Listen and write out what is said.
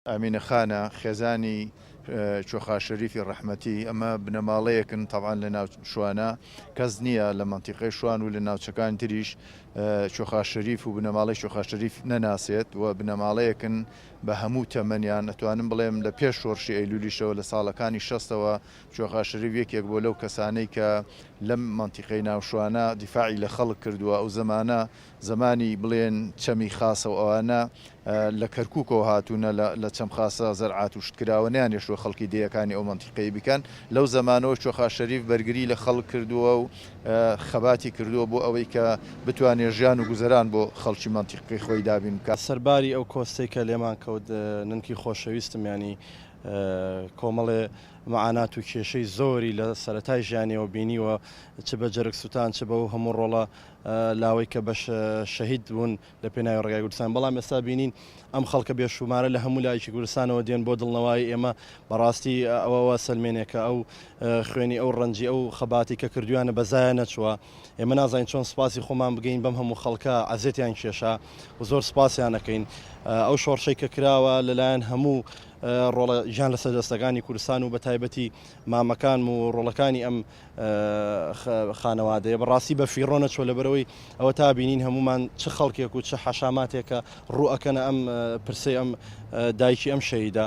ئامینە خانە خێزانی چۆخا شەریفی ڕەحمەتی ئەمە بنەماڵەیەکن تەواان لە ناو شوانە کەس نییە لە منتیقی شوان و لە ناوچەکان تریش چۆخا شەریف و بنەماڵی چۆخا شەریف نەناسێت و بنەماڵەیەکن بە هەموو تەمەنیان ئەتوانم بڵێم لە پێش شۆڕشی ئەیلولیشەوە لە ساڵەکانی شەستەوە چۆخا شەریف یەکێک بۆ لەو کەسانەی کە لەم منتیقی ناوشوانە دیفاعی لە خەڵک کردووە ئەو زمانە زمانی بڵێن چەمی خاسە و ئەوانە لە کەرکووکەوە هاتوونە لە چەم خاسە زەرعات و شتکراوەیان یشوە خەڵکی دەیەکانی ئەو منتیقی بکەن لەو زمانەوە چۆخا شەریف بەرگری لە خەڵک کردووە و خەباتی کردووە بۆ ئەوەی کە بتوانێت ژیان و گوزەران بۆ خەڵکی منتیقی خۆی دابین بکات. سەرباری ئەو کۆستەی کە لێمان کەوت ننکی خۆشەویستم ینی کۆمەڵێ معانات و کێشەی زۆری لە سەرەتای ژیانیەوە بینیوە چ بە جەرگ سووتان چ بە و هەموو ڕۆڵە لاوەی کە بە شەهید بوون لە پێناوی ڕێگای کوردستان بەڵام ئێستا بینین ئەم خەڵکە بێشومارە لە هەموو لایەکی کوردستانەوە دێن بۆ دڵنەوەی ئێمە بەڕاستی ئەوەوە سلمێنێکە ئەو خوێنی ئەو ڕەنجی ئەو خەباتی کە کردویانە بەزایە نەچووە ئێمە نازانین چۆن سپاسی خۆمان بگەین بەم هەموو خەڵکە عەزیەتیان کێشا و زۆر سپاسیانەکەین ئەو شۆڕشەی کە کراوە لەلایەن هەموو ڕۆڵە ژیان لەسەر دەستەکانی کوردستان و بە تایبەتی مامەکان و ڕۆڵەکانی ئەم خانەوادەیە بەڕاستی بە فیڕۆ نەچوە لەبەرەوەی ئەوە تا بینین هەمومان چ خەڵکێک و چه حەشاماتێکە ڕوو ئەکەنە ئەم پرسەی ئەم دایکی ئەم شەهیدە.